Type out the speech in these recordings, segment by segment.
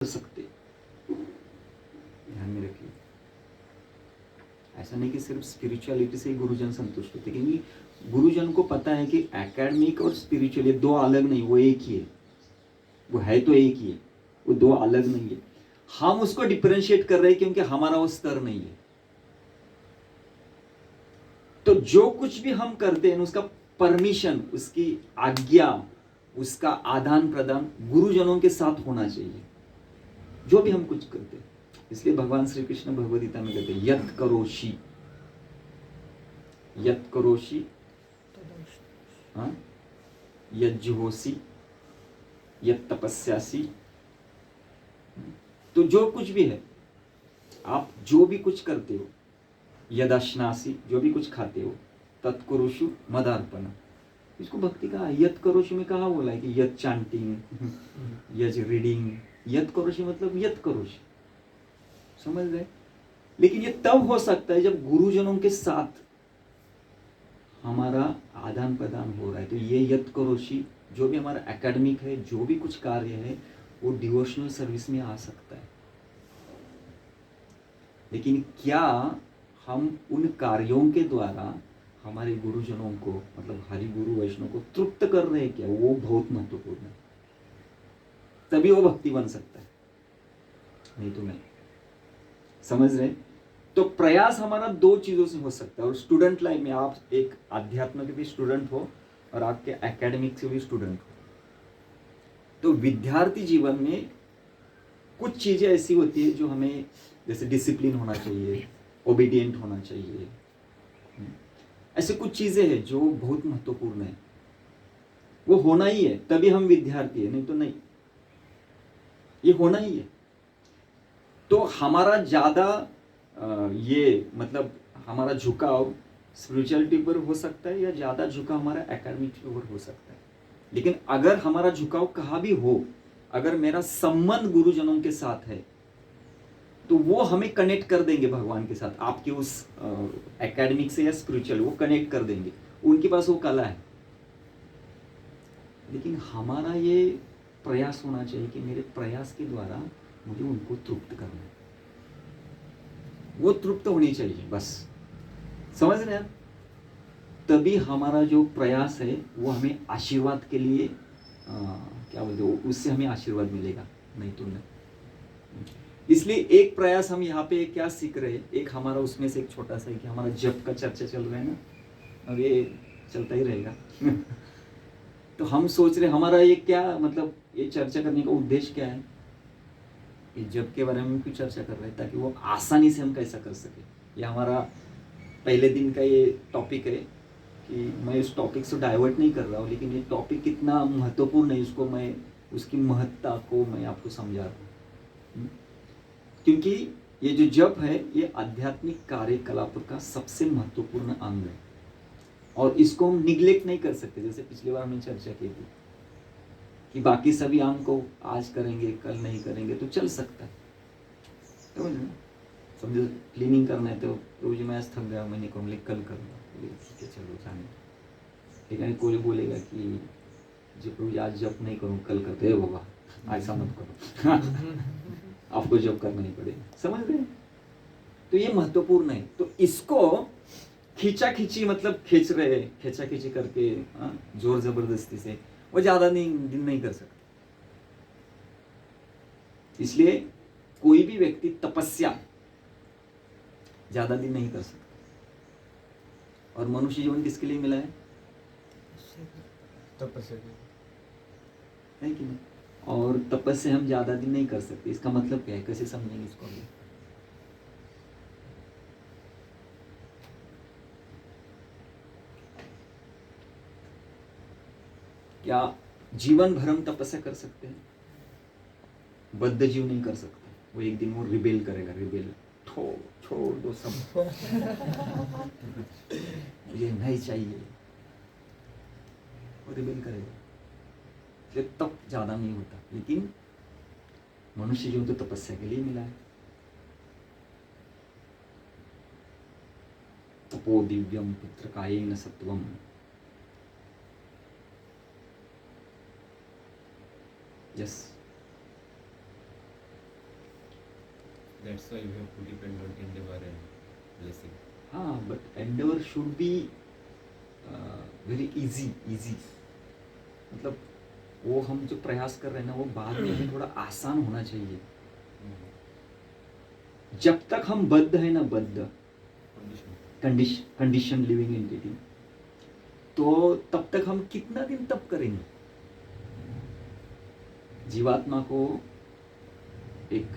कर सकते, ध्यान में रखिए। ऐसा नहीं कि सिर्फ स्पिरिचुअलिटी से ही गुरुजन संतुष्ट होते, क्योंकि गुरुजन को पता है कि एकेडमिक और स्पिरिचुअल ये दो अलग नहीं, वो एक ही है। वो है तो एक ही है, वो दो अलग नहीं है। हम उसको डिफरेंशिएट कर रहे हैं क्योंकि हमारा वो स्तर नहीं है। तो जो कुछ भी हम करते हैं उसका परमिशन, उसकी आज्ञा, उसका आदान प्रदान गुरुजनों के साथ होना चाहिए, जो भी हम कुछ करते हैं। इसलिए भगवान श्री कृष्ण भगवद गीता में कहते हैं यत् करोषि, यत् करोषि यज्जुहोषि यत् तपस्यासि। तो जो कुछ भी है, आप जो भी कुछ करते हो, यदश्नासि, जो भी कुछ खाते हो, तत्कुरुषु मदार्पण। इसको भक्ति का यत् करोषि में कहा बोला है कि यत् चांटिंग, यज रीडिंग। यत् करोषि मतलब यत् करोषि, समझ गए। लेकिन ये तब हो सकता है जब गुरुजनों के साथ हमारा आदान प्रदान हो रहा है। तो ये यत् करोषि जो भी हमारा एकेडमिक है, जो भी कुछ कार्य है, वो डिवोशनल सर्विस में आ सकता है। लेकिन क्या हम उन कार्यों के द्वारा हमारे गुरुजनों को, मतलब हरि गुरु वैष्णव को तृप्त कर रहे हैं क्या, वो बहुत महत्वपूर्ण है। तभी वो भक्ति बन सकता है, नहीं तो नहीं। समझ रहे। तो प्रयास हमारा दो चीजों से हो सकता है। और स्टूडेंट लाइफ में आप एक अध्यात्म के भी स्टूडेंट हो और आपके एकेडमिक से भी स्टूडेंट हो। तो विद्यार्थी जीवन में कुछ चीजें ऐसी होती है जो हमें, जैसे डिसिप्लिन होना चाहिए, ओबीडियंट होना चाहिए, ऐसे कुछ चीजें हैं जो बहुत महत्वपूर्ण है। वो होना ही है, तभी हम विद्यार्थी है, नहीं तो नहीं। ये होना ही है। तो हमारा ज्यादा ये मतलब हमारा झुकाव स्पिरिचुअलिटी पर हो सकता है या ज्यादा झुकाव हमारा एकेडमिक के ऊपर हो सकता है। लेकिन अगर हमारा झुकाव कहाँ भी हो, अगर मेरा संबंध गुरुजनों के साथ है, तो वो हमें कनेक्ट कर देंगे भगवान के साथ। आपके उस एकेडमिक से या स्पिरिचुअल वो कनेक्ट कर देंगे, उनके पास वो कला है। लेकिन हमारा ये प्रयास होना चाहिए कि मेरे प्रयास के द्वारा मुझे उनको तृप्त करना है, वो तृप्त होनी चाहिए, बस। समझ रहे हैं। तभी हमारा जो प्रयास है वो हमें आशीर्वाद के लिए क्या बोलते हो, उससे हमें आशीर्वाद मिलेगा, नहीं तो नहीं। इसलिए एक प्रयास हम यहाँ पे क्या सीख रहे हैं, एक हमारा उसमें से एक छोटा सा है कि हमारा जप का चर्चा चल रहा है ना, और ये चलता ही रहेगा। तो हम सोच रहे हमारा ये क्या मतलब, ये चर्चा करने का उद्देश्य क्या है, कि जप के बारे में क्यों चर्चा कर रहे हैं, ताकि वो आसानी से हम कैसा कर सके। ये हमारा पहले दिन का ये टॉपिक है कि मैं इस टॉपिक से डाइवर्ट नहीं कर रहा हूँ, लेकिन ये टॉपिक कितना महत्वपूर्ण है, इसको मैं, उसकी महत्ता को मैं आपको समझा रहा हूँ। क्योंकि ये जो जप है ये आध्यात्मिक कार्यकलाप का सबसे महत्वपूर्ण अंग है, और इसको हम निग्लेक्ट नहीं कर सकते। जैसे पिछली बार हमने चर्चा की थी कि बाकी सभी अंग को आज करेंगे, कल नहीं करेंगे तो चल सकता है। समझ रहे? समझो क्लीनिंग करना है तो रोज मैं आज थक गया, मैंने कहूँगा कल करूँगा, ठीक है चलो जाने। लेकिन कोई बोलेगा कि जब रोज आज जप नहीं करूँ कल करते हैं, बाबा ऐसा मत करो। आपको जप करना ही पड़ेगा। समझ रहे? तो ये महत्वपूर्ण है। तो इसको खींचा खींची मतलब खींच रहे, खींचा खींची करके जोर जबरदस्ती से वो ज्यादा दिन नहीं कर सकते। इसलिए कोई भी व्यक्ति तपस्या ज्यादा दिन नहीं कर सकता। और मनुष्य जीवन किसके लिए मिला है? तपस्या है कि नहीं? और तपस्या हम ज्यादा दिन नहीं कर सकते। इसका मतलब क्या है, कैसे समझेंगे इसको अभी? क्या जीवन भर हम तपस्या कर सकते हैं? बद्ध जीव नहीं कर सकते। वो एक दिन वो रिबेल करेगा, रिबेल, छोड़ दो सब, मुझे नहीं चाहिए, वो रिबेल करेगा। फिर तप ज्यादा नहीं होता। लेकिन मनुष्य जीवन तो तपस्या के लिए मिला है। तपो दिव्यम पुत्रकायेन सत्वम। Yes, That's why you have to depend on endeavor and blessing. हाँ, but Endeavour should be very easy, मतलब वो हम जो प्रयास कर रहे हैं ना वो बाद में भी थोड़ा आसान होना चाहिए। जब तक हम बद्ध है ना, बद्ध कंडीशन लिविंग एंटिटी, तो तब तक हम कितना दिन तप करेंगे? जीवात्मा को एक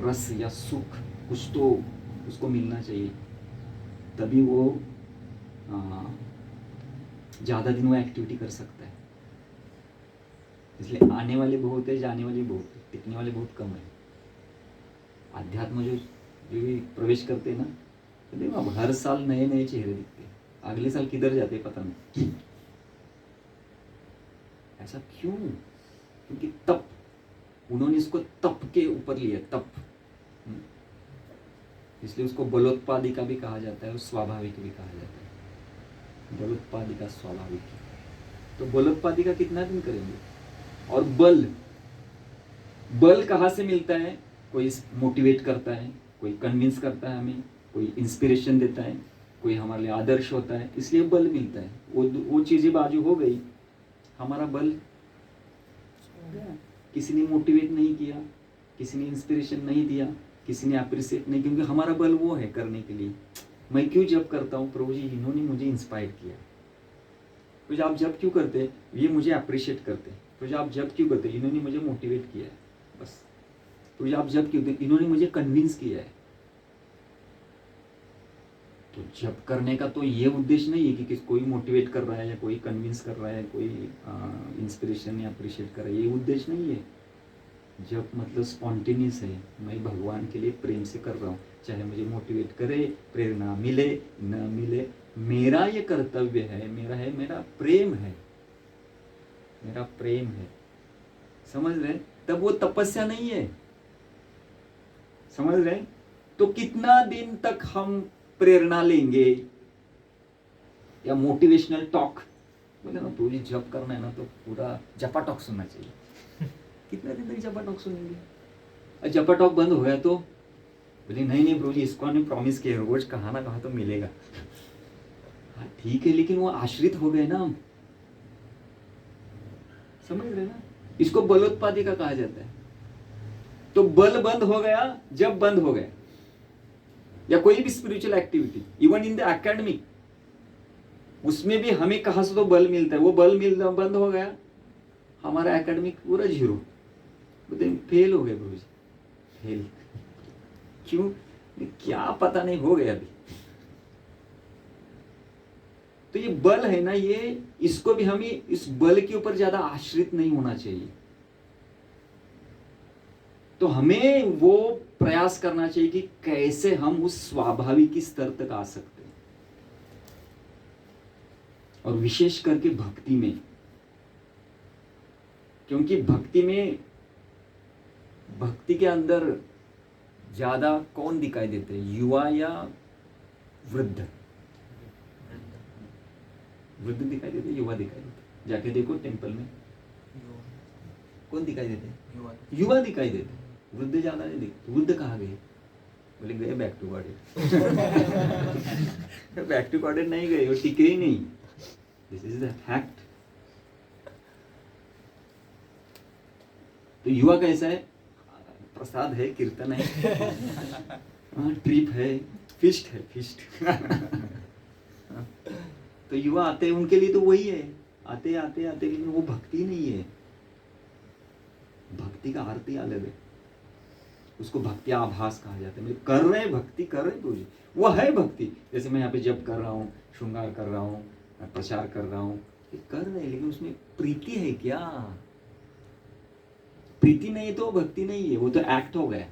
रस या सुख कुछ तो उसको मिलना चाहिए, तभी वो ज़्यादा दिन वो एक्टिविटी कर सकता है। इसलिए आने वाले बहुत है, जाने वाले बहुत है, टिकने वाले बहुत कम है। अध्यात्म जो भी प्रवेश करते हैं ना, तो देखो अब हर साल नए नए चेहरे दिखते हैं, अगले साल किधर जाते हैं पता नहीं। ऐसा क्यों? क्योंकि तप, उन्होंने इसको तप के ऊपर लिया, तप। इसलिए उसको बलोत्पादिका भी कहा जाता है और स्वाभाविक भी कहा जाता है। बलोत्पादिका, स्वाभाविक। तो बलोत्पादिका कितना दिन करेंगे? और बल कहाँ से मिलता है? कोई मोटिवेट करता है, कोई कन्विंस करता है हमें, कोई इंस्पिरेशन देता है, कोई हमारे लिए आदर्श होता है, इसलिए बल मिलता है। वो चीज़ें बाजू हो गई, हमारा बल किसी ने मोटिवेट नहीं किया, किसी ने इंस्पिरेशन नहीं दिया, किसी ने अप्रिशिएट नहीं, क्योंकि हमारा बल वो है करने के लिए। मैं क्यों जब करता हूँ? प्रभु जी इन्होंने मुझे इंस्पायर किया। तो आप जब क्यों करते? ये मुझे अप्रिशिएट करते। तो आप जब क्यों करते? इन्होंने मुझे मोटिवेट किया है, बस। तो आप जब क्यों? इन्होंने मुझे कन्विंस किया है। तो जब करने का तो ये उद्देश्य नहीं है कि कोई मोटिवेट कर रहा है या कोई कन्विंस कर रहा है, कोई इंस्पिरेशन या अप्रिशिएट कर रहा है, ये उद्देश्य नहीं है। जब मतलब स्पॉन्टेनियस है, मैं भगवान के लिए प्रेम से कर रहा हूँ, चाहे मुझे मोटिवेट करे, प्रेरणा मिले न मिले, मेरा ये कर्तव्य है, मेरा प्रेम है, मेरा प्रेम है। समझ रहे? तब वो तपस्या नहीं है। समझ रहे? तो कितना दिन तक हम प्रेरणा लेंगे या मोटिवेशनल टॉक? बोले ना पूरी जप करना है ना तो पूरा जपा टॉक सुनना चाहिए। कितना दिन तक जपा टॉक सुनेंगे? और जपा टॉक बंद हो गया तो बोले नहीं प्रभु जी, इसको हमने प्रॉमिस किया, रोज कहाँ ना कहाँ तो मिलेगा। हाँ ठीक है, लेकिन वो आश्रित हो गए ना। समझ रहे ना? इसको बलोत्पादिका कहा जाता है। तो बल बंद हो गया जब बंद हो गया, या कोई भी spiritual activity, even in the academic, उसमें भी हमें कहां से तो बल मिलता है, वो बल मिलना बंद हो गया, हमारा एकेडमिक पूरा जीरो, फेल हो गए प्रभु जी, फेल। क्यों? क्या पता नहीं, हो गया अभी। तो ये बल है ना, ये इसको भी हमें इस बल के ऊपर ज्यादा आश्रित नहीं होना चाहिए। तो हमें वो प्रयास करना चाहिए कि कैसे हम उस स्वाभाविक स्तर तक आ सकते हैं, और विशेष करके भक्ति में, क्योंकि भक्ति के अंदर ज्यादा कौन दिखाई देते हैं, युवा या वृद्ध? वृद्ध दिखाई देते, युवा दिखाई देते? जाके देखो टेंपल में कौन दिखाई देते? युवा दिखाई देते, वृद्ध ज्यादा नहीं दिखते। वृद्ध कहाँ गए? बोले गए back to Godhead. Back to Godhead नहीं गए, वो टिके ही नहीं। This is the fact. तो युवा कैसा है? प्रसाद है, कीर्तन है, ट्रिप है, फिस्ट है, फिस्ट। तो युवा आते हैं, उनके लिए तो वही है, आते आते आते, लेकिन वो भक्ति नहीं है। भक्ति का आरती अलग है, उसको भक्ति आभास कहा जाता है। मतलब कर रहे भक्ति कर रहे तो वो है भक्ति। जैसे मैं यहाँ पे जप कर रहा हूँ, श्रृंगार कर रहा हूँ, प्रचार कर रहा हूँ, ये कर रहे, लेकिन उसमें प्रीति है क्या? प्रीति नहीं तो भक्ति नहीं है, वो तो एक्ट हो गया,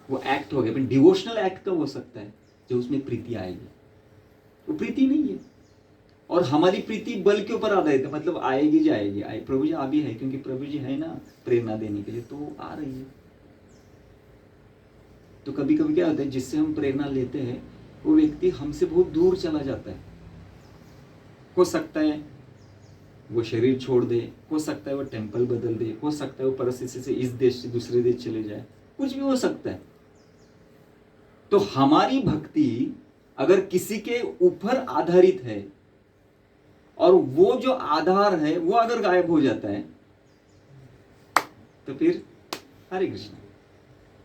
वो एक्ट हो गया। पर डिवोशनल एक्ट कब हो सकता है? जो उसमें प्रीति आएगी। वो प्रीति नहीं है, और हमारी प्रीति बल के ऊपर आधारित है, मतलब आएगी जाएगी। प्रभु जी आ भी है, क्योंकि प्रभु जी है ना प्रेरणा देने के लिए, तो आ रही है। तो कभी कभी क्या होता है, जिससे हम प्रेरणा लेते हैं वो व्यक्ति हमसे बहुत दूर चला जाता है। हो सकता है वो शरीर छोड़ दे, हो सकता है वो टेम्पल बदल दे, हो सकता है वो परिस्थिति से इस देश से दूसरे देश चले जाए, कुछ भी हो सकता है। तो हमारी भक्ति अगर किसी के ऊपर आधारित है और वो जो आधार है वो अगर गायब हो जाता है तो फिर हरे कृष्ण।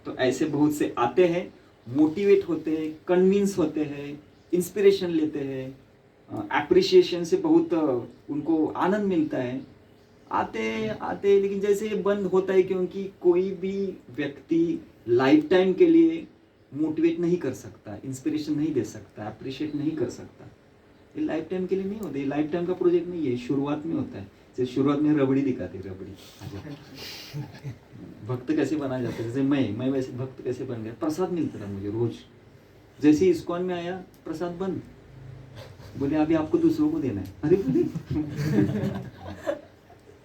तो ऐसे बहुत से आते हैं, मोटिवेट होते हैं, कन्विंस होते हैं, इंस्पिरेशन लेते हैं, एप्रिसिएशन से बहुत उनको आनंद मिलता है, आते आते, लेकिन जैसे ये बंद होता है, क्योंकि कोई भी व्यक्ति लाइफ टाइम के लिए मोटिवेट नहीं कर सकता, इंस्पिरेशन नहीं दे सकता, अप्रिशिएट नहीं कर सकता। ये लाइफ टाइम के लिए नहीं होता, ये लाइफ टाइम का प्रोजेक्ट नहीं है, शुरुआत में होता है। जैसे शुरुआत में रबड़ी दिखाती, रबड़ी भक्त कैसे बना जाता है, जैसे मैं वैसे भक्त कैसे बन गया, प्रसाद मिलता था मुझे रोज। जैसे ही इस्कॉन में आया प्रसाद बंद, बोले अभी आपको दूसरों को देना है। अरे बोले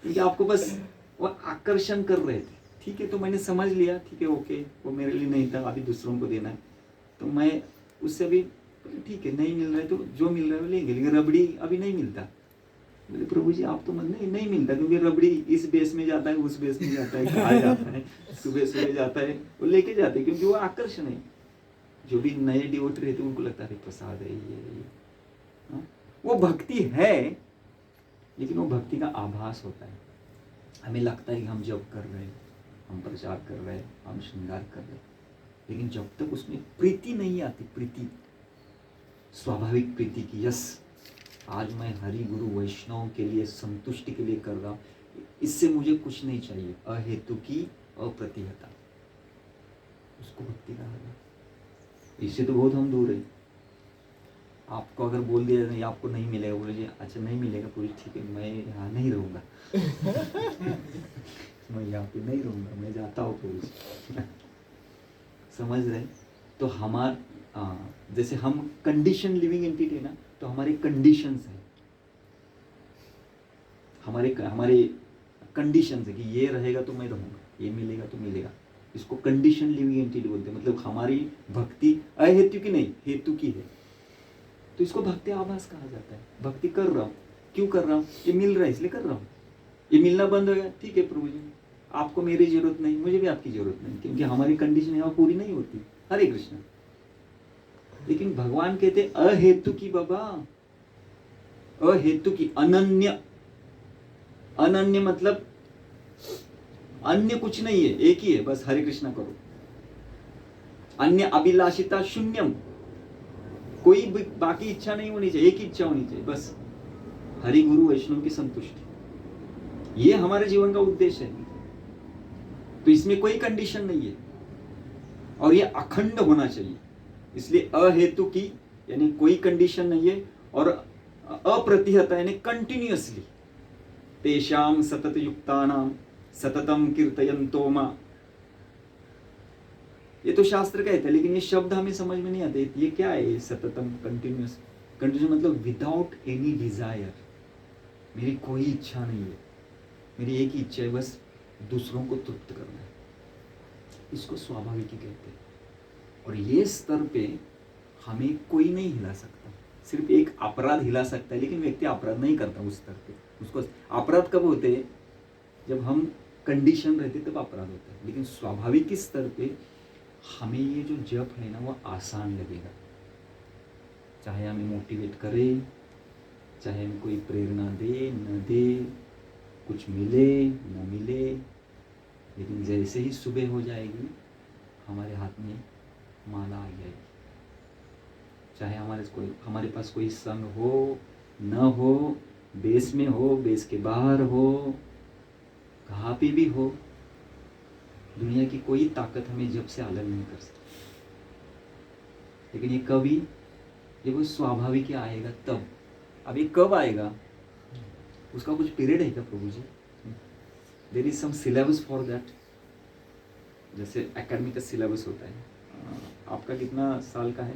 क्योंकि आपको बस वो आकर्षण कर रहे थे, ठीक है, तो मैंने समझ लिया, ठीक है, ओके, वो मेरे लिए नहीं था, अभी दूसरों को देना है, तो मैं उससे भी ठीक है, नहीं मिल रहा है तो जो मिल रहा है वो लेंगे, लेकिन रबड़ी अभी नहीं मिलता। बोले प्रभु जी आप तो मतलब नहीं मिलता, क्योंकि रबड़ी इस बेस में जाता है, उस बेस में जाता है, कहाँ जाता है, सुबह सुबह जाता है, वो लेके जाते हैं, क्योंकि वो आकर्षण है। जो भी नए डिवोटी रहते हैं उनको लगता है प्रसाद है ये। हाँ? वो भक्ति है, लेकिन वो भक्ति का आभास होता है। हमें लगता है कि हम जप कर रहे हैं, हम प्रचार कर रहे हैं, हम श्रृंगार कर रहे हैं, लेकिन जब तक उसमें प्रीति नहीं आती, प्रीति, स्वाभाविक प्रीति की, यस आज मैं हरि गुरु वैष्णव के लिए संतुष्टि के लिए कर रहा हूँ, इससे मुझे कुछ नहीं चाहिए, अहेतु की अप्रतिहता, उसको भक्ति कहा जाता। इससे तो बहुत हम दूर है। आपको अगर बोल दिया नहीं आपको नहीं मिलेगा, बोले जी अच्छा नहीं मिलेगा, पूरी ठीक है, मैं यहाँ नहीं रहूँगा मैं यहाँ पे नहीं रहूँगा, मैं जाता हूँ पुरुष समझ रहे? तो जैसे हम कंडीशन लिविंग एंटिटी है ना, तो हमारे कंडीशंस है, हमारे कंडीशंस है कि ये रहेगा तो मैं रहूँगा, ये मिलेगा तो मिलेगा, इसको कंडीशन लिविंग एंटिटी बोलते हैं। मतलब हमारी भक्ति अहेतु की नहीं, हेतु की है, तो इसको भक्ति आभास कहा जाता है। भक्ति कर रहा हूँ, क्यों कर रहा हूँ, ये मिल रहा है इसलिए कर रहा हूँ। ये मिलना बंद हो गया, ठीक है प्रभु जी आपको मेरी जरूरत नहीं, मुझे भी आपकी जरूरत नहीं, क्योंकि हमारी कंडीशन यहाँ पूरी नहीं होती। हरे कृष्ण। लेकिन भगवान कहते अहेतु की, बाबा अहेतु की, अनन्य। अनन्य मतलब अन्य कुछ नहीं है, एक ही है, बस हरे कृष्ण करो। अन्य अभिलाषिता शून्यम, कोई बाकी इच्छा नहीं होनी चाहिए, एक ही इच्छा होनी चाहिए, बस हरि गुरु वैष्णव की संतुष्टि। ये हमारे जीवन का उद्देश्य है। तो इसमें कोई कंडीशन नहीं है और ये अखंड होना चाहिए। इसलिए अहेतु की यानी कोई कंडीशन नहीं है, और अप्रतिहता यानी कंटिन्यूअसली। तेषाम सतत युक्तानाम सततम कीर्तयन्तो मां, ये तो शास्त्र कहते हैं, लेकिन ये शब्द हमें समझ में नहीं आते। ये क्या है सततम, कंटिन्यूअस? कंटिन्यूअस मतलब विदाउट एनी डिजायर, मेरी कोई इच्छा नहीं है, मेरी एक ही इच्छा है, बस दूसरों को तृप्त करना है। इसको स्वाभाविक कहते हैं। और ये स्तर पे हमें कोई नहीं हिला सकता, सिर्फ एक अपराध हिला सकता है, लेकिन व्यक्ति अपराध नहीं करता उस स्तर पे। उसको अपराध कब होते हैं? जब हम कंडीशन रहते तब अपराध होता है। लेकिन स्वाभाविक स्तर पे हमें ये जो जप है ना वो आसान लगेगा, चाहे हमें मोटिवेट करे, चाहे हमें कोई प्रेरणा दे न दे, कुछ मिले न मिले, लेकिन जैसे ही सुबह हो जाएगी हमारे हाथ में माला आ जाएगी। चाहे हमारे पास कोई संग हो न हो, बेस में हो, बेस के बाहर हो, कहाँ पे भी हो, दुनिया की कोई ताकत हमें जब से अलग नहीं कर सकती। लेकिन ये कभी, जब वो स्वाभाविक ही आएगा तब। अब ये कब आएगा, उसका कुछ पीरियड है क्या प्रभु जी? There is some syllabus for that. जैसे एकेडमिक का सिलेबस होता है, आपका कितना साल का है?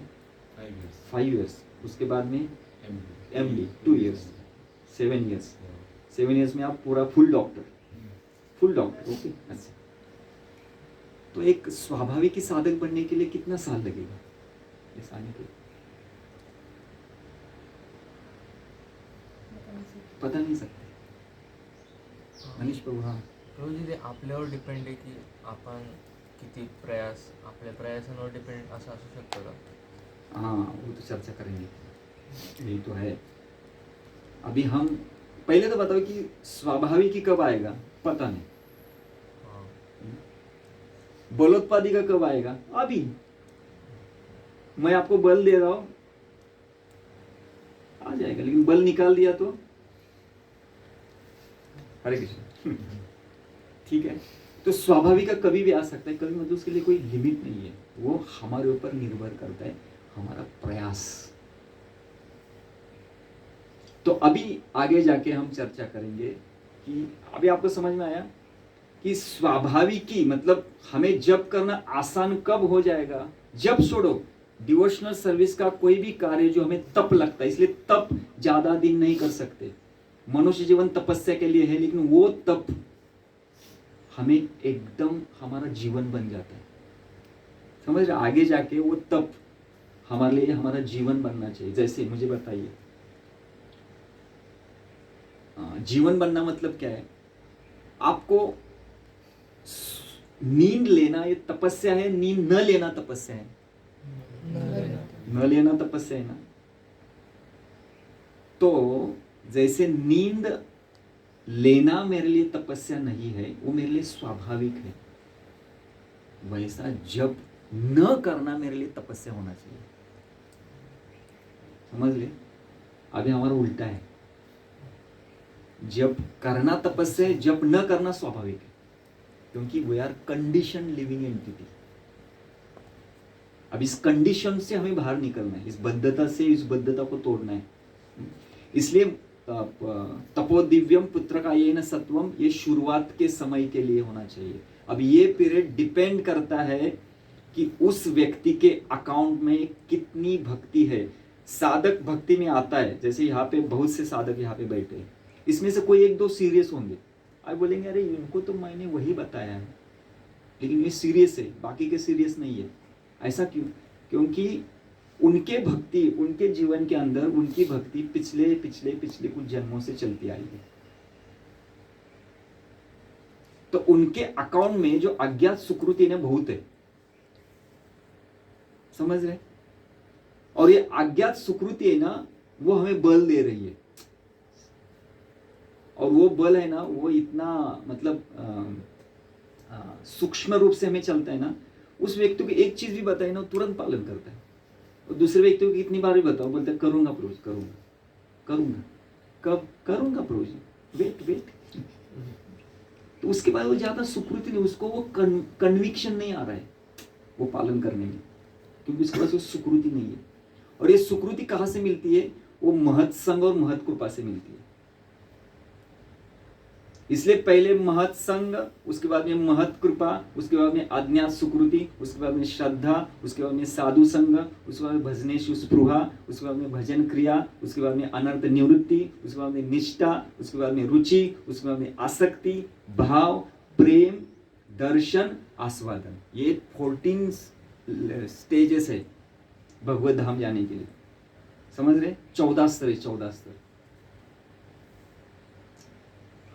5 years। उसके बाद में MD 2 years, 7 years। 7 years में आप पूरा फुल डॉक्टर, ओके। अच्छा, तो एक स्वाभाविक ही साधक बनने के लिए कितना साल लगेगा इस आने के? पता नहीं सकते। मनीष प्रभु, हाँ प्रभू जी, ते आपल्यावर डिपेंड आहे की आपण किती प्रयास आपल्या प्रयासांवर डिपेंड असं असू शकतं का? हाँ, वो तो चर्चा करेंगे, यही तो है। अभी हम पहले तो बताओ कि स्वाभाविक ही कब आएगा, पता नहीं। हां. बलोत्पादी का कब आएगा, अभी। मैं आपको बल दे रहा हूं, आ जाएगा, लेकिन बल निकाल दिया तो हरे कृष्ण। ठीक है, तो स्वाभाविक का कभी भी आ सकता है, कभी मतलब उसके लिए कोई लिमिट नहीं है, वो हमारे ऊपर निर्भर करता है, हमारा प्रयास। तो अभी आगे जाके हम चर्चा करेंगे कि अभी आपको समझ में आया कि स्वाभाविकी मतलब हमें जप करना आसान कब हो जाएगा, जब छोड़ो डिवोशनल सर्विस का कोई भी कार्य जो हमें तप लगता है, इसलिए तप ज्यादा दिन नहीं कर सकते। मनुष्य जीवन तपस्या के लिए है, लेकिन वो तप हमें एकदम हमारा जीवन बन जाता है, समझ रहे? आगे जाके वो तप हमारे लिए हमारा जीवन बनना चाहिए। जैसे मुझे बताइए, जीवन बनना मतलब क्या है? आपको नींद लेना ये तपस्या है, नींद न लेना तपस्या है? न लेना तपस्या है ना। तो जैसे नींद लेना मेरे लिए तपस्या नहीं है, वो मेरे लिए स्वाभाविक है, वैसा जब न करना मेरे लिए तपस्या होना चाहिए। समझ ले? अभी हमारा उल्टा है, जब करना तपस्या है, जब न करना स्वाभाविक है, क्योंकि we are condition living entity. अब इस कंडीशन से हमें बाहर निकलना है, इस बद्धता से, इस बद्धता को तोड़ना है। इसलिए तपोदिव्यम पुत्रकायेन सत्वम, ये शुरुआत के समय के लिए होना चाहिए। अब ये पीरियड डिपेंड करता है कि उस व्यक्ति के अकाउंट में कितनी भक्ति है। साधक भक्ति में आता है, जैसे यहाँ पे बहुत से साधक यहाँ पे बैठे हैं, इसमें से कोई एक दो सीरियस होंगे, आप बोलेंगे अरे इनको तो मैंने वही बताया है, लेकिन ये सीरियस है, बाकी के सीरियस नहीं है। ऐसा क्यों? क्योंकि उनके भक्ति, उनके जीवन के अंदर उनकी भक्ति पिछले पिछले पिछले कुछ जन्मों से चलती आई है। तो उनके अकाउंट में जो अज्ञात सुकृति ने बहुत है, समझ रहे? और ये अज्ञात सुकृति है ना, वो हमें बल दे रही है, और वो बल है ना, वो इतना मतलब सूक्ष्म रूप से हमें चलता है ना। उस व्यक्ति को एक चीज भी बताए ना, तुरंत पालन करता है, और दूसरे व्यक्ति को कितनी बार भी बताओ, बोलते हैं करूंगा प्रभु जी, करूंगा करूंगा, कब करूंगा प्रभु जी, वेट वेट। तो उसके बाद वो ज्यादा सुकृति नहीं, उसको वो कन्विक्शन नहीं आ रहा है वो पालन करने में, क्योंकि उसके पास वो सुकृति नहीं है। और ये सुकृति कहां से मिलती है? वो महत् संग और महत् कृपा से मिलती है। इसलिए पहले महत् संग, उसके बाद में महत् कृपा, उसके बाद में अज्ञात सुकृति, उसके बाद में श्रद्धा, उसके बाद में साधु संग, उसके बाद में भजनेषु स्पृहा, उसके बाद में भजन क्रिया, उसके बाद में अनर्थ निवृत्ति, उसके बाद में निष्ठा, उसके बाद में रुचि, उसके बाद में आसक्ति, भाव, प्रेम, दर्शन, आस्वादन। ये 14 स्टेजेस है भगवत धाम जाने के लिए, समझ रहे? 14 स्तर है, 14 स्तर।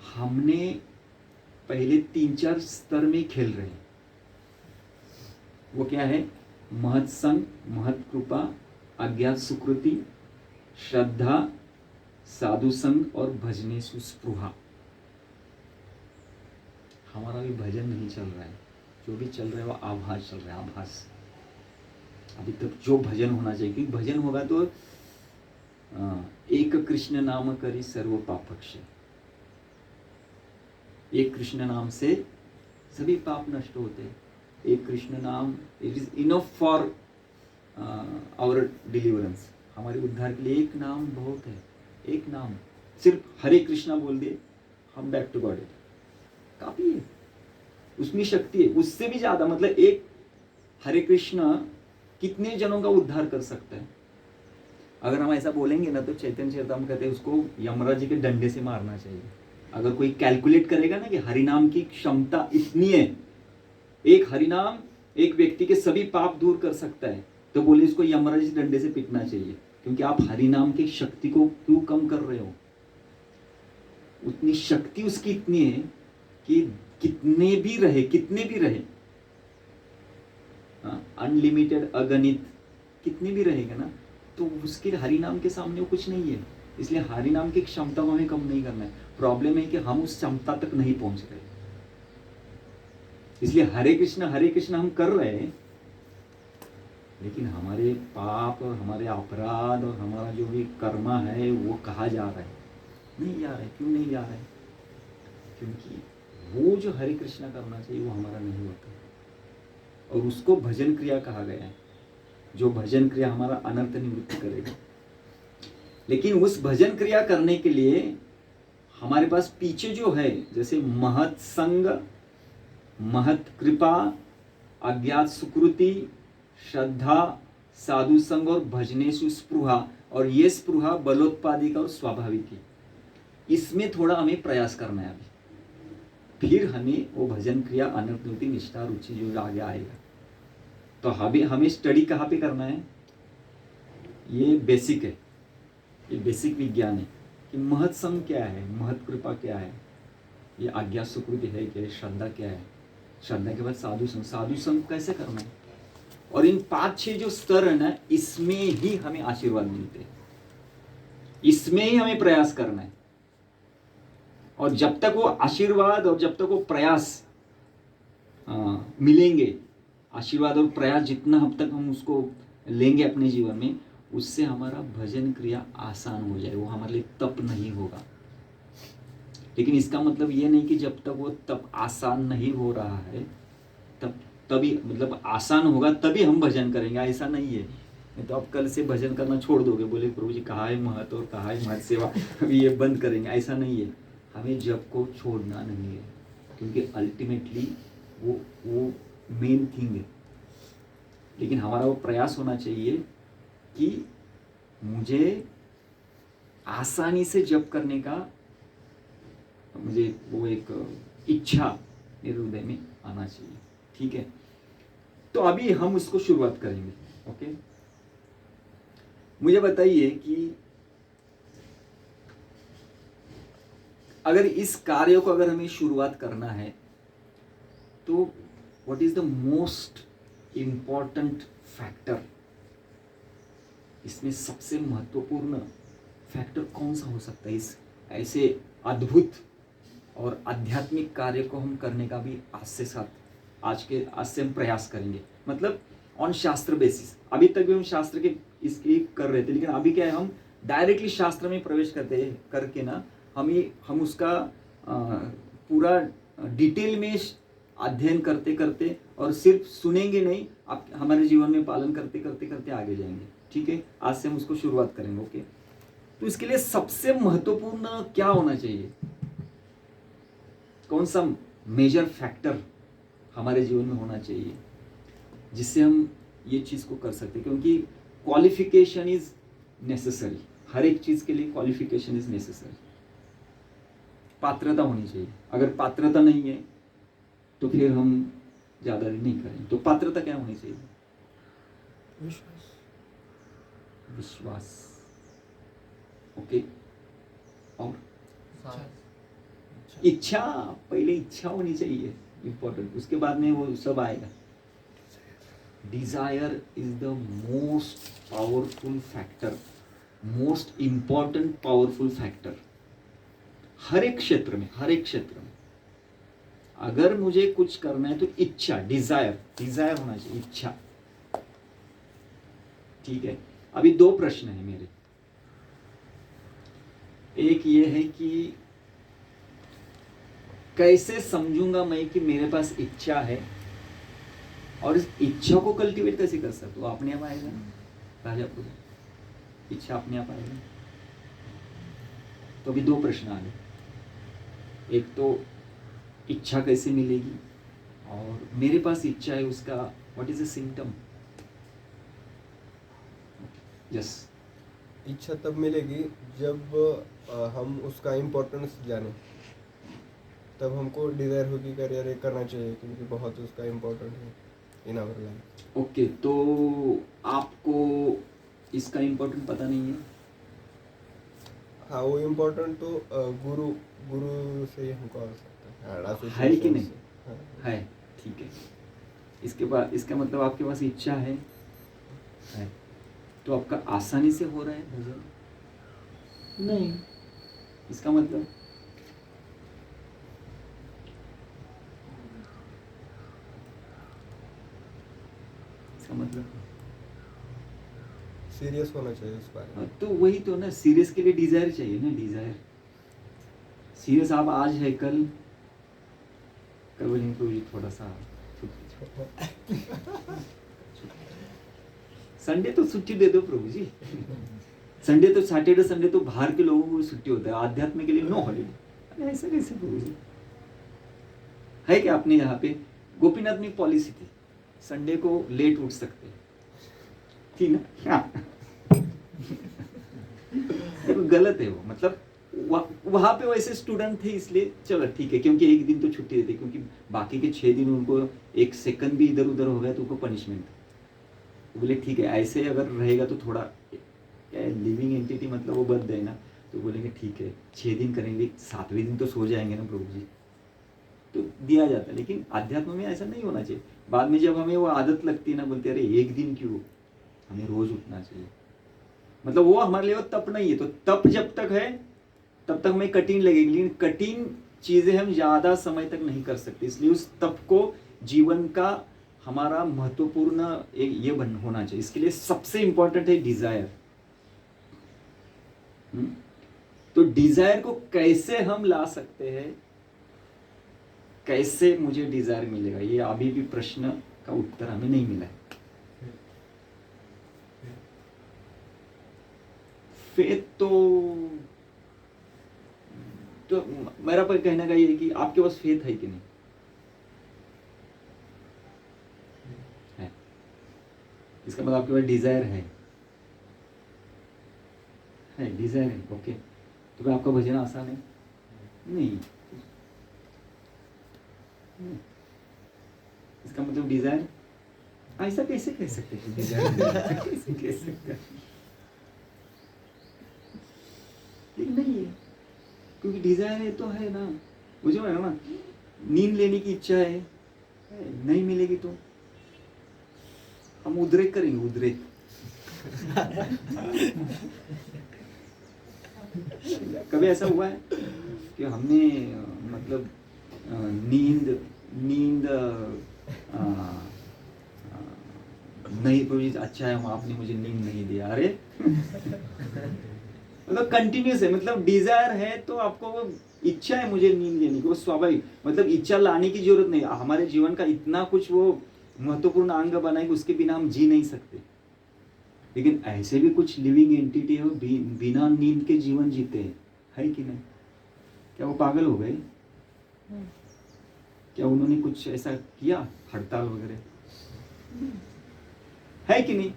हमने पहले 3-4 स्तर में खेल रहे हैं। वो क्या है? महत् संग, महत् कृपा, अज्ञात सुकृति, श्रद्धा, साधु संग और भजनेषु स्पृहा। हमारा भी भजन नहीं चल रहा है, जो भी चल रहा है वो आभास चल रहा है, आभास। अभी तक जो भजन होना चाहिए, क्योंकि भजन होगा तो एक कृष्ण नाम करी सर्व पापक्षय। एक कृष्ण नाम से सभी पाप नष्ट होते हैं। एक कृष्ण नाम, it is enough for our deliverance. हमारे उद्धार के लिए एक नाम बहुत है, एक नाम, सिर्फ हरे कृष्णा बोल दिए, हम बैक टू गॉड, काफी है, उसमें शक्ति है। उससे भी ज्यादा, मतलब एक हरे कृष्णा कितने जनों का उद्धार कर सकता है? अगर हम ऐसा बोलेंगे ना तो चैतन्य चरितामृत कहते हैं उसको यमराज जी के डंडे से मारना चाहिए। अगर कोई कैलकुलेट करेगा ना कि हरिनाम की क्षमता इतनी है, एक हरिनाम एक व्यक्ति के सभी पाप दूर कर सकता है, तो बोले इसको यमराज जी डंडे से पीटना चाहिए, क्योंकि आप हरिनाम की शक्ति को क्यों कम कर रहे हो? उतनी शक्ति उसकी इतनी है कि कितने भी रहे अनलिमिटेड, अगणित कितने भी रहेगा ना, तो उसके हरि नाम के सामने वो कुछ नहीं है। इसलिए हरि नाम की क्षमता को हमें कम नहीं करना है। प्रॉब्लम है कि हम उस क्षमता तक नहीं पहुंच रहे। इसलिए हरे कृष्ण हम कर रहे हैं, लेकिन हमारे पाप और हमारे अपराध और हमारा जो भी कर्मा है वो कहाँ जा रहा है? नहीं जा रहा है। क्यों नहीं जा रहा है? क्योंकि वो जो हरे कृष्ण करना चाहिए वो हमारा नहीं होता, और उसको भजन क्रिया कहा गया है। जो भजन क्रिया हमारा अनर्थ निवृत्त करेगा। लेकिन उस भजन क्रिया करने के लिए हमारे पास पीछे जो है, जैसे महत संग, महत कृपा, अज्ञात सुकृति, श्रद्धा, साधु संग और भजनेषु स्पृहा, और ये स्पृहा बलोत्पादिका और स्वाभाविक है। इसमें थोड़ा हमें प्रयास करना है अभी, फिर हमें वो भजन क्रिया, अनर्थ निवृत्ति, निष्ठा, रुचि जो आगे आएगा। तो हमें स्टडी कहाँ पे करना है? ये बेसिक है, ये बेसिक विज्ञान है कि महत संग क्या है, महत कृपा क्या है, ये आज्ञा सुकृति है क्या, श्रद्धा क्या है, श्रद्धा के बाद साधु संग, साधु संग कैसे करना है। और इन 5-6 जो स्तर है ना, इसमें ही हमें आशीर्वाद मिलते हैं, इसमें ही हमें प्रयास करना है। और जब तक वो आशीर्वाद और जब तक वो प्रयास मिलेंगे, आशीर्वाद और प्रयास जितना अब तक हम उसको लेंगे अपने जीवन में, उससे हमारा भजन क्रिया आसान हो जाए। वो हमारे लिए तप नहीं होगा। लेकिन इसका मतलब ये नहीं कि जब तक वो तप आसान नहीं हो रहा है तभी मतलब आसान होगा तभी हम भजन करेंगे, ऐसा नहीं है। नहीं तो आप कल से भजन करना छोड़ दोगे, बोले प्रभु जी कहाँ है महत और कहाँ है महत सेवा, अभी ये बंद करेंगे, ऐसा नहीं है। हमें जप को छोड़ना नहीं है, क्योंकि अल्टीमेटली वो मेन थिंग है। लेकिन हमारा वो प्रयास होना चाहिए कि मुझे आसानी से जप करने का, मुझे वो एक इच्छा मेरे हृदय में आना चाहिए। ठीक है, तो अभी हम उसको शुरुआत करेंगे। ओके, मुझे बताइए कि अगर इस कार्य को अगर हमें शुरुआत करना है तो what is the most important factor, इसमें सबसे महत्वपूर्ण फैक्टर कौन सा हो सकता है? इस ऐसे अद्भुत और आध्यात्मिक कार्य को हम करने का भी आज से हम प्रयास करेंगे, मतलब ऑन शास्त्र बेसिस। अभी तक भी हम शास्त्र के इसके कर रहे थे, लेकिन अभी क्या है, हम डायरेक्टली शास्त्र में प्रवेश करके ना हम उसका पूरा डिटेल में अध्ययन करते करते और सिर्फ सुनेंगे नहीं, आप हमारे जीवन में पालन करते करते करते आगे जाएंगे। ठीक है, आज से हम उसको शुरुआत करेंगे। ओके, तो इसके लिए सबसे महत्वपूर्ण क्या होना चाहिए? कौन सा मेजर फैक्टर हमारे जीवन में होना चाहिए जिससे हम ये चीज को कर सकते हैं? क्योंकि क्वालिफिकेशन इज नेसेसरी, हर एक चीज के लिए क्वालिफिकेशन इज नेसेसरी। पात्रता होनी चाहिए। अगर पात्रता नहीं है तो फिर हम ज्यादा नहीं करें। तो पात्रता क्या होनी चाहिए? विश्वास। ओके, और इच्छा, पहले इच्छा होनी चाहिए, इंपॉर्टेंट, उसके बाद में वो सब आएगा। Desire is the most powerful factor, most important powerful factor हर एक क्षेत्र में। अगर मुझे कुछ करना है तो इच्छा, डिजायर होना चाहिए, इच्छा। ठीक है, अभी 2 प्रश्न है मेरे। एक ये है कि कैसे समझूंगा मैं कि मेरे पास इच्छा है, और इस इच्छा को कल्टीवेट कैसे कर सकता हूँ? अपने आप आएगा ना राजा प्रभु, इच्छा अपने आप आएगा। तो अभी 2 प्रश्न आ गए। एक तो इच्छा कैसे मिलेगी, और मेरे पास इच्छा है उसका what is the symptom? Yes, इच्छा तब मिलेगी जब हम उसका इम्पोर्टेंस जाने, तब हमको डिजायर होगी कि यार ये करना चाहिए क्योंकि बहुत उसका इम्पोर्टेंट है इन आवर लाइफ। ओके, तो आपको इसका इम्पोर्टेंट पता नहीं है? हाँ, वो इम्पोर्टेंट तो गुरु से ही हमको आ सकता है है कि नहीं? हाँ। है, ठीक है। इसके बाद इसका मतलब आपके पास इच्छा है, तो आपका आसानी से हो रहा है भजन? नहीं। इसका मतलब सीरियस होना चाहिए उस बारे में। तो वही तो ना, सीरियस के लिए डिजायर चाहिए ना, डिजायर। सीरियस आप आज है, कल बोलेंगे प्रभु जी थोड़ा सा संडे तो छुट्टी दे दो प्रभु जी। संडे तो, सैटरडे संडे तो बाहर के लोगों को छुट्टी होता है, आध्यात्म के लिए नो हॉलीडे। अरे ऐसा कैसे प्रभु जी? है क्या अपने यहाँ पे गोपीनाथ में पॉलिसी थी, संडे को लेट उठ सकते हैं, थी ना? हाँ। देखो गलत है वो, मतलब वहां पे वैसे स्टूडेंट थे इसलिए चलो ठीक है, क्योंकि एक दिन तो छुट्टी देते, क्योंकि बाकी के 6 दिन उनको एक सेकंड भी इधर उधर हो गया तो उनको पनिशमेंट। बोले ठीक है, ऐसे अगर रहेगा तो थोड़ा लिविंग एंटिटी मतलब वो बद है ना, तो बोलेंगे ठीक है 6 दिन करेंगे, 7वें दिन तो सो जाएंगे ना प्रभु जी, तो दिया जाता है। लेकिन अध्यात्म में ऐसा नहीं होना चाहिए। बाद में जब हमें वो आदत लगती है ना, बोलते अरे एक दिन क्यों, हमें रोज उठना चाहिए। मतलब वो हमारे लिए वो तप नहीं है, तो तप जब तक है तब तक हमें कठिन लगेगी, लेकिन कठिन चीजें हम ज्यादा समय तक नहीं कर सकते, इसलिए उस तप को जीवन का हमारा महत्वपूर्ण एक ये बन होना चाहिए। इसके लिए सबसे इंपॉर्टेंट है डिजायर। तो डिजायर को कैसे हम ला सकते हैं, कैसे मुझे डिजायर मिलेगा, ये अभी भी प्रश्न का उत्तर हमें नहीं मिला है। फेथ तो मेरा पर कहने का ये है कि आपके पास फेथ है कि नहीं है? इसका मतलब आपके पास डिजायर है डिजायर है। ओके, तो क्या आपका भजन आसान है? नहीं। इसका मतलब डिजायर, ऐसा कैसे कह सकते हैं? डिजायर कैसे कह सकते हैं? लेकिन नहीं है, क्योंकि डिजायर है तो है ना, मुझे ना नींद लेने की इच्छा है, नहीं मिलेगी तो हम उद्रेक करेंगे, उद्रेक। कभी ऐसा हुआ है कि हमने मतलब नींद नहीं प्रभु जी, अच्छा है आपने मुझे नींद नहीं दिया, अरे मतलब कंटिन्यूस है, मतलब डिजायर है तो आपको वो इच्छा है मुझे नींद लेने की, वो स्वाभाविक, मतलब इच्छा लाने की जरूरत नहीं। हमारे जीवन का इतना कुछ वो महत्वपूर्ण अंग बना है कि उसके बिना हम जी नहीं सकते। लेकिन ऐसे भी कुछ लिविंग एंटिटी है बिना नींद के जीवन जीते हैं, है कि नहीं? क्या वो पागल हो गए? क्या उन्होंने कुछ ऐसा किया, हड़ताल वगैरह? है कि नहीं?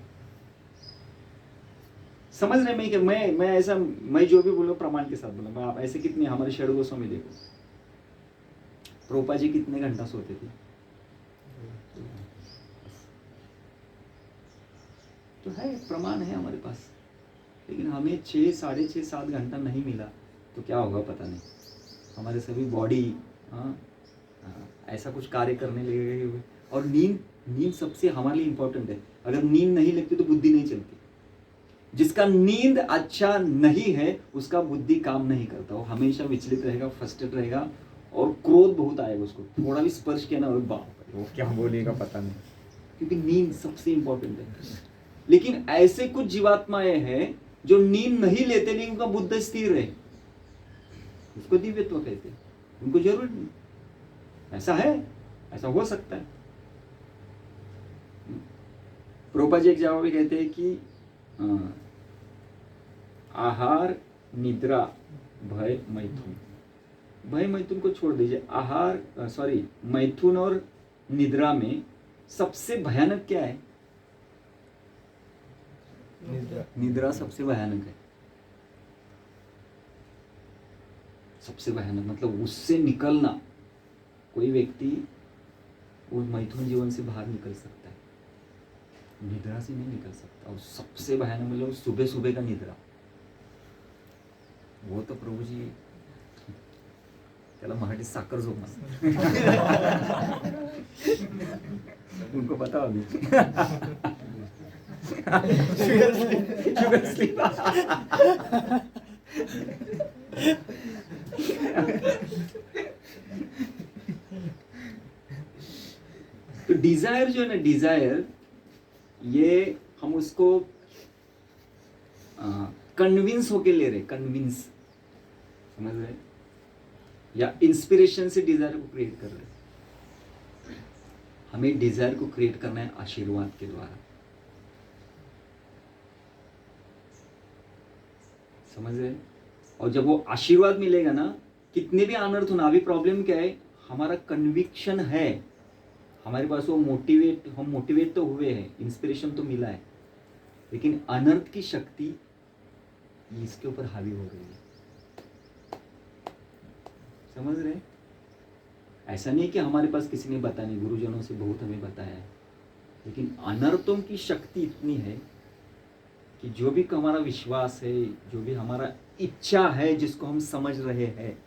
समझ रहे मैं कि मैं ऐसा, मैं जो भी बोलूं प्रमाण के साथ बोलूं। आप ऐसे कितने हमारे षड्गोशों में देखो, प्रभुपाद जी कितने घंटा सोते थे? तो है, प्रमाण है हमारे पास। लेकिन हमें 6, 6.5, 7 घंटा नहीं मिला तो क्या होगा पता नहीं। हमारे सभी बॉडी ऐसा कुछ कार्य करने लगेगी। और नींद सबसे हमारे लिए इंपॉर्टेंट है। अगर नींद नहीं लगती तो बुद्धि नहीं चलती। जिसका नींद अच्छा नहीं है उसका बुद्धि काम नहीं करता, वो हमेशा विचलित रहेगा, फ्रस्ट्रेट रहेगा और क्रोध बहुत आएगा उसको। थोड़ा भी स्पर्श किया ना, बाप रे वो क्या बोलेगा पता नहीं, क्योंकि नींद सबसे इंपॉर्टेंट है। लेकिन ऐसे कुछ जीवात्माएं हैं जो नींद नहीं लेते लेकिन उनका बुद्धि स्थिर है, उसको दिव्यत्व कहते हैं। उनको जरूरत नहीं, ऐसा है, ऐसा हो सकता है। प्रभुपाद जी एक जगह भी कहते हैं कि आहार, निद्रा, भय, मैथुन। भय मैथुन को छोड़ दीजिए, मैथुन और निद्रा में सबसे भयानक क्या है? निद्रा सबसे भयानक है। सबसे भयानक मतलब उससे निकलना, कोई व्यक्ति वो मैथुन जीवन से बाहर निकल सकता है, निद्रा से नहीं निकल सकता। और सबसे भयानक मतलब सुबह सुबह का निद्रा, वो तो प्रभु जी त्याला मराठीत साखर झोप म्हणतात. उनको पता अभी. Sugar sleep. तो डिजायर जो है ना, डिजायर, ये हम उसको कन्विंस होके ले रहे, कन्विंस, समझ रहे, या इंस्पिरेशन से डिजायर को क्रिएट कर रहे. हमें डिजायर को क्रिएट करना है आशीर्वाद के द्वारा. समझ रहे. और जब वो आशीर्वाद मिलेगा ना, कितने भी अनर्थ होना, अभी प्रॉब्लम क्या है, हमारा कन्विक्शन है हमारे पास, वो हम मोटिवेट तो हुए हैं, इंस्पिरेशन तो मिला है, लेकिन अनर्थ की शक्ति इसके ऊपर हावी हो गई है. समझ रहे. ऐसा नहीं कि हमारे पास किसी ने बताया नहीं, गुरुजनों से बहुत हमें बताया है, लेकिन अनर्थों की शक्ति इतनी है कि जो भी हमारा विश्वास है, जो भी हमारा इच्छा है, जिसको हम समझ रहे हैं,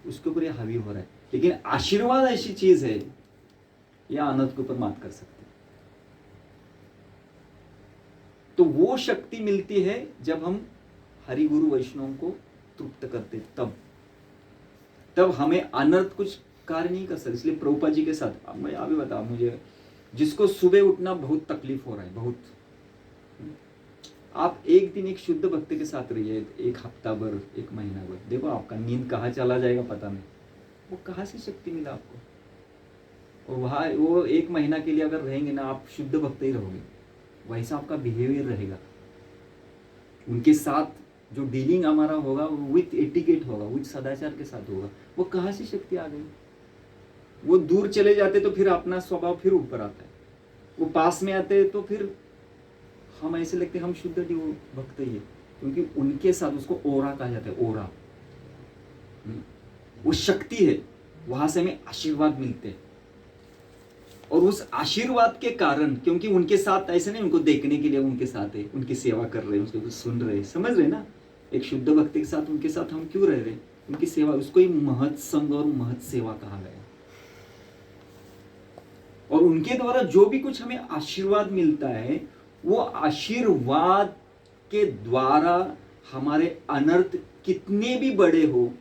उसके ऊपर ये हावी हो रहा है. लेकिन आशीर्वाद ऐसी चीज है, यह अनर्थ के ऊपर मात कर सकते. तो वो शक्ति मिलती है जब हम हरि गुरु वैष्णव को तृप्त करते, तब हमें अनर्थ कुछ कार्य नहीं कर सकते. इसलिए प्रभुपाद जी के साथ, अब मैं अभी बताऊं, मुझे जिसको सुबह उठना बहुत तकलीफ हो रहा है, बहुत, आप एक दिन एक शुद्ध भक्त के साथ रहिए, एक हफ्ता भर, एक महीना भर, देखो आपका नींद कहाँ चला जाएगा पता नहीं. वो कहाँ से शक्ति मिला आपको. और वहाँ वो एक महीना के लिए अगर रहेंगे ना, आप शुद्ध भक्त ही रहोगे, वैसा आपका बिहेवियर रहेगा. उनके साथ जो डीलिंग हमारा होगा वो विथ एटिकेट होगा, विथ सदाचार के साथ होगा. वो कहाँ से शक्ति आ गई. वो दूर चले जाते तो फिर अपना स्वभाव फिर ऊपर आता है, वो पास में आते तो फिर हम ऐसे लगते हम शुद्ध भक्त ही है, क्योंकि उनके साथ, उसको ओरा कहा जाता है, ओरा, वो शक्ति है, वहां से हमें आशीर्वाद मिलते हैं. और उस आशीर्वाद के कारण, क्योंकि उनके साथ ऐसे नहीं, उनको देखने के लिए उनके साथ है, उनकी सेवा कर रहे हैं, उसको सुन रहे हैं, समझ रहे ना. एक शुद्ध भक्त के साथ, उनके साथ हम क्यों रह रहे हैं, उनकी सेवा, उसको ही महत् संग और महत् सेवा कहा गया. और उनके द्वारा जो भी कुछ हमें आशीर्वाद मिलता है, वो आशीर्वाद के द्वारा हमारे अनर्थ कितने भी बड़े हो,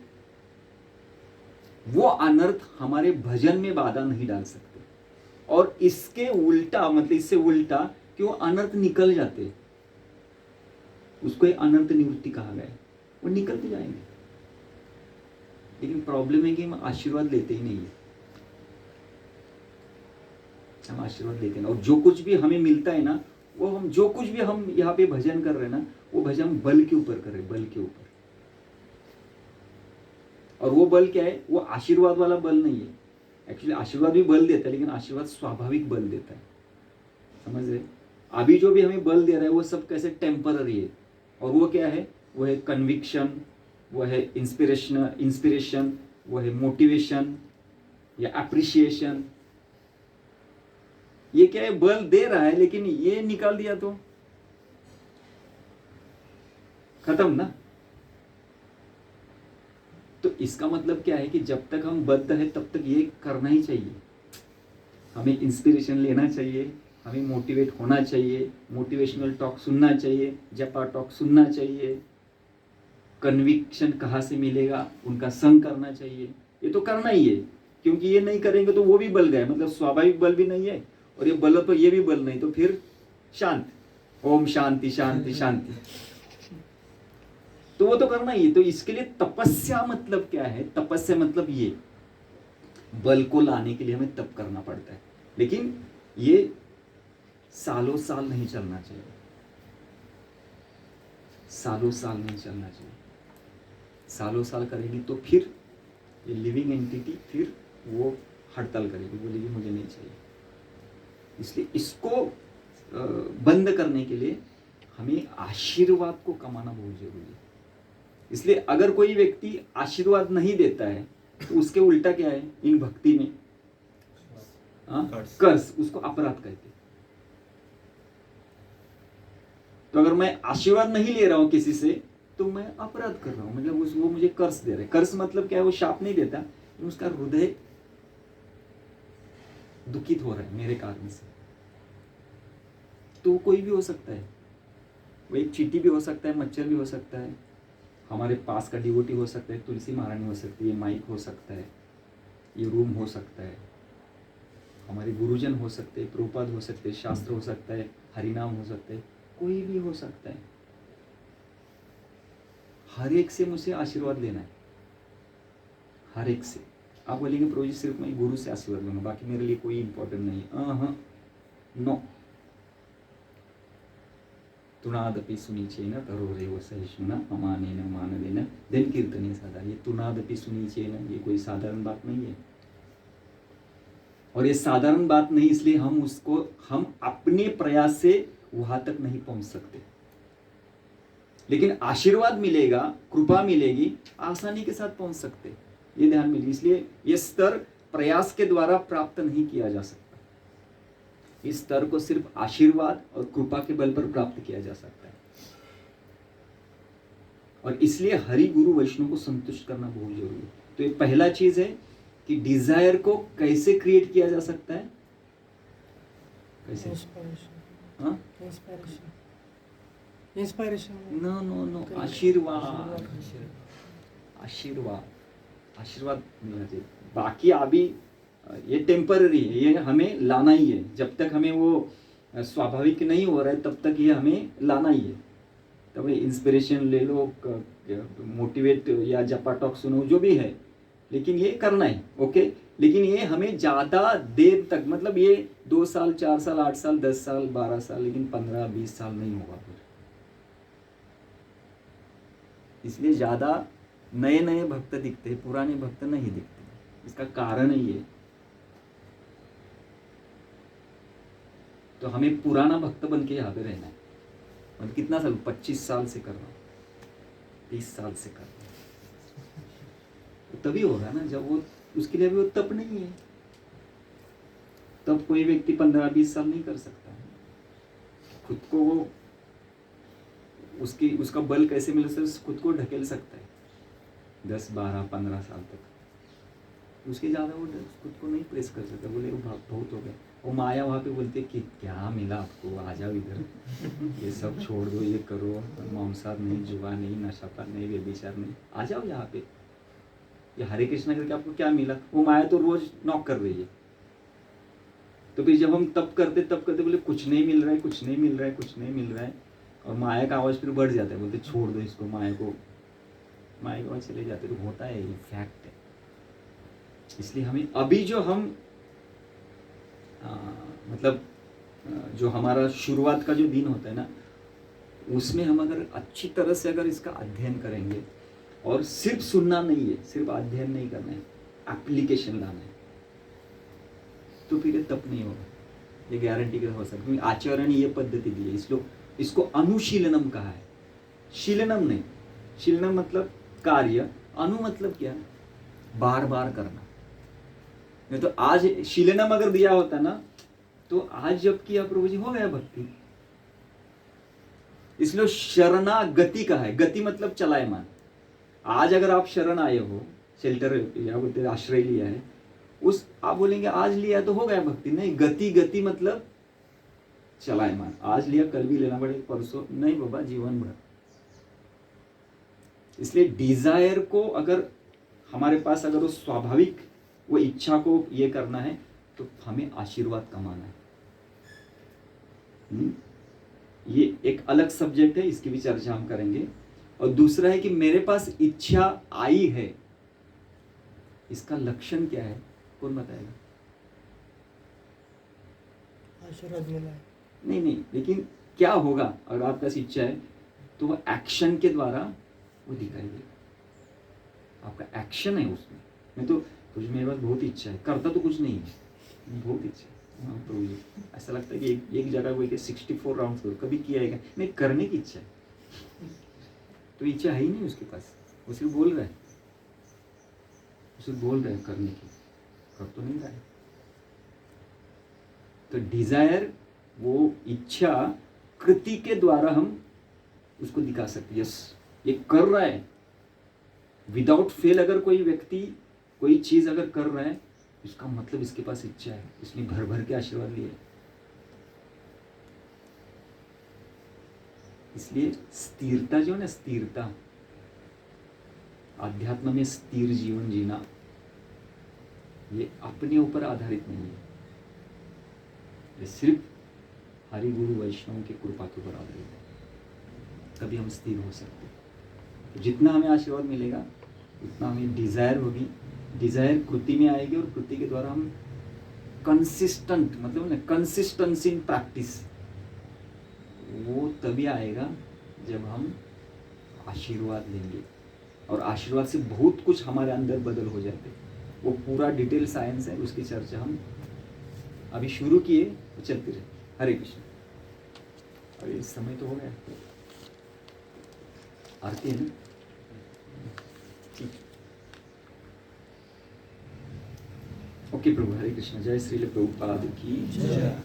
वो अनर्थ हमारे भजन में बाधा नहीं डाल सकते. और इसके उल्टा, मतलब इससे उल्टा, कि वो अनर्थ निकल जाते, उसको एक अनर्थ निवृत्ति कहा गया है, वो निकलते जाएंगे. लेकिन प्रॉब्लम है कि हम आशीर्वाद लेते ही नहीं है, हम आशीर्वाद लेते हैं. और जो कुछ भी हमें मिलता है ना, वो हम जो कुछ भी हम यहाँ पे भजन कर रहे हैं ना, वो भजन बल के ऊपर कर रहे हैं, बल के ऊपर. और वो बल क्या है, वो आशीर्वाद वाला बल नहीं है. एक्चुअली आशीर्वाद भी बल देता है, लेकिन आशीर्वाद स्वाभाविक बल देता है, समझ रहे. अभी जो भी हमें बल दे रहा है वो सब कैसे टेम्पररी है. और वो क्या है, वो है कन्विक्शन, वो है इंस्पिरेशन, वो है मोटिवेशन या अप्रिशिएशन. ये क्या है, बल दे रहा है, लेकिन ये निकाल दिया तो खत्म ना. तो इसका मतलब क्या है कि जब तक हम बद्ध है तब तक ये करना ही चाहिए. हमें इंस्पिरेशन लेना चाहिए, हमें मोटिवेट होना चाहिए, मोटिवेशनल टॉक सुनना चाहिए, जपा टॉक सुनना चाहिए. कन्विक्शन कहाँ से मिलेगा, उनका संग करना चाहिए. ये तो करना ही है, क्योंकि ये नहीं करेंगे तो वो भी बल गए, मतलब स्वाभाविक बल भी नहीं है, और ये बल तो ये भी बल नहीं, तो फिर शांत, ओम शांति शांति शांति, तो वो तो करना ही है. तो इसके लिए तपस्या मतलब क्या है, तपस्या मतलब ये बल को लाने के लिए हमें तप करना पड़ता है. लेकिन ये सालों साल नहीं चलना चाहिए, सालों साल नहीं चलना चाहिए. सालों साल करेगी तो फिर ये लिविंग एंटिटी फिर वो हड़ताल करेगी, बोलेगी मुझे नहीं चाहिए. इसलिए इसको बंद करने के लिए हमें आशीर्वाद को कमाना बहुत जरूरी है. इसलिए अगर कोई व्यक्ति आशीर्वाद नहीं देता है तो उसके उल्टा क्या है, इन भक्ति में कर्स, उसको अपराध कहते हैं. तो अगर मैं आशीर्वाद नहीं ले रहा हूं किसी से तो मैं अपराध कर रहा हूं, मतलब वो मुझे कर्स दे रहे. कर्स मतलब क्या है, वो शाप नहीं देता, उसका हृदय दुखित हो रहा है मेरे कारण से। तो कोई भी हो सकता है, वो एक चींटी भी हो सकता है, मच्छर भी हो सकता है, हमारे पास का डिवोटी हो सकता है, तुलसी महारानी हो सकती है, माइक हो सकता है, ये रूम हो सकता है, हमारे गुरुजन हो सकते हैं, प्रभुपाद हो सकते हैं, शास्त्र हो सकता है, हरिनाम हो सकते हैं, कोई भी हो सकता है। हर एक से मुझे आशीर्वाद लेना है, हर एक से। आप बोलेंगे प्रभु जी सिर्फ मैं गुरु से आशीर्वाद लूंगा, बाकी मेरे लिए कोई इंपॉर्टेंट नहीं है। नो। तुनादपि सुनीचेन तरोरेव सहिष्णुना अमानेन मानदेन दिन कीर्तने सदा। ये तुनादपि सुनीचेन, ये कोई साधारण बात नहीं है। और ये साधारण बात नहीं इसलिए हम अपने प्रयास से वहां तक नहीं पहुंच सकते, लेकिन आशीर्वाद मिलेगा, कृपा मिलेगी, आसानी के साथ पहुंच सकते, ये ध्यान में। इसलिए ये स्तर प्रयास के द्वारा प्राप्त नहीं किया जा सकता, इस स्तर को सिर्फ आशीर्वाद और कृपा के बल पर प्राप्त किया जा सकता है। और इसलिए हरि गुरु वैष्णव को संतुष्ट करना बहुत जरूरी है। तो ये पहला चीज है कि डिजायर को कैसे क्रिएट किया जा सकता है, कैसे? हाँ? इंस्पायरेशन। नो, आशीर्वाद, आशीर्वाद, आशीर्वाद मिलना चाहिए। बाकी अभी ये टेम्पररी है, ये हमें लाना ही है। जब तक हमें वो स्वाभाविक नहीं हो रहा है तब तक ये हमें लाना ही है। तब इंस्पिरेशन ले लो, मोटिवेट या जपा टॉक सुनो, जो भी है, लेकिन ये करना है, ओके। लेकिन ये हमें ज़्यादा देर तक, मतलब ये 2 साल 4 साल 8 साल 10 साल 12 साल, लेकिन 15-20 साल नहीं होगा फिर। इसलिए ज़्यादा नए नए भक्त दिखते, पुराने भक्त नहीं दिखते। इसका कारण ही है। तो हमें पुराना भक्त बन के यहाँ पे रहना है। मतलब कितना साल? 25 साल से कर रहा हूँ, 30 साल से कर रहा हूँ। तो तभी होगा ना जब वो, उसके लिए भी वो तप नहीं है। तब कोई व्यक्ति 15-20 साल नहीं कर सकता। खुद को वो उसका बल कैसे मिल सकता है, खुद को ढकेल सकता है 10, 12, 15 साल तक। उसके ज़्यादा वो खुद को नहीं प्रेस कर सकता। बोले वो बहुत हो गया। वो माया वहाँ पे बोलते कि क्या मिला आपको, आ जाओ इधर, ये सब छोड़ दो, ये करो, मांसाहार नहीं, जुआ नहीं, नशापान नहीं, व्यभिचार नहीं, आ जाओ यहाँ पे, ये हरे कृष्णा करके आपको क्या मिला। वो माया तो रोज नॉक कर रही है। तो फिर जब हम तप करते बोले कुछ नहीं मिल रहा है, कुछ नहीं मिल रहा है, कुछ नहीं मिल रहा है, और माया का आवाज़ फिर बढ़ जाता है। बोलते छोड़ दो इसको, माया के आवाज़ चले जाते। तो होता है, ये फैक्ट है। इसलिए हमें अभी जो हम मतलब जो हमारा शुरुआत का जो दिन होता है ना, उसमें हम अगर अच्छी तरह से अगर इसका अध्ययन करेंगे, और सिर्फ सुनना नहीं है, सिर्फ अध्ययन नहीं करना है, एप्लीकेशन लाना है, तो फिर ये तप नहीं होगा, ये गारंटी के हो सकती है। आचार्य ने ये पद्धति दी है, इसको अनुशीलनम कहा है। शीलनम नहीं, शीलनम मतलब कार्य, अनु मतलब क्या? बार बार करना। नहीं तो आज शीलनम अगर दिया होता ना, तो आज जब किया प्रभु जी हो गया भक्ति। इसलिए शरणागति का है, गति मतलब चलायमान। आज अगर आप शरण आए हो, शेल्टर या बोलते आश्रय लिया है, उस आप बोलेंगे आज लिया तो हो गया भक्ति। नहीं, गति मतलब चलायमान। आज लिया कल भी लेना पड़ेगा, परसों नहीं बाबा, जीवन भर। इसलिए डिजायर को अगर हमारे पास अगर वो स्वाभाविक वो इच्छा को ये करना है, तो हमें आशीर्वाद कमाना है। ये एक अलग सब्जेक्ट है, इसकी भी चर्चा हम करेंगे। और दूसरा है कि मेरे पास इच्छा आई है, इसका लक्षण क्या है, कौन बताएगा? आशीर्वाद मिला है। नहीं, लेकिन क्या होगा अगर आपके पास इच्छा है, तो वो एक्शन के द्वारा वो दिखाई देगा। आपका एक्शन है उसमें। मैं तो कुछ, मेरे पास बहुत इच्छा है, करता तो कुछ नहीं है, बहुत इच्छा है। हाँ प्रभु जी, ऐसा लगता है कि एक जगह वो 64 राउंड करो, कभी किया है? नहीं, करने की इच्छा है। तो इच्छा है ही नहीं उसके पास, वो सिर्फ बोल रहा है, करने की, कर तो नहीं रहा है। तो डिजायर, वो इच्छा कृति के द्वारा हम उसको दिखा सकते। यस, ये कर रहा है। विदाउट फेल अगर कोई व्यक्ति कोई चीज अगर कर रहा है इसका मतलब इसके पास इच्छा है, इसने भर भर के आशीर्वाद लिए। इसलिए स्थिरता जो है ना, स्थिरता, अध्यात्म में स्थिर जीवन जीना, ये अपने ऊपर आधारित नहीं है, ये सिर्फ हरि गुरु वैष्णव की कृपा के ऊपर आधारित है, तभी हम स्थिर हो सकते हैं। तो जितना हमें आशीर्वाद मिलेगा उतना हमें डिजायर होगी, डिजायर कृति में आएगी, और कृति के द्वारा हम कंसिस्टेंट, मतलब ना कंसिस्टेंसी इन प्रैक्टिस, वो तभी आएगा जब हम आशीर्वाद लेंगे, और आशीर्वाद से बहुत कुछ हमारे अंदर बदल हो जाते हैं। वो पूरा डिटेल साइंस है, उसकी चर्चा हम अभी शुरू किए तो चलते रहे। हरे कृष्ण। अरे इस समय तो हो गया, आरती है ना, ठीक। ओके प्रभु, हरे कृष्ण। जय श्री प्रभुपाद की जय।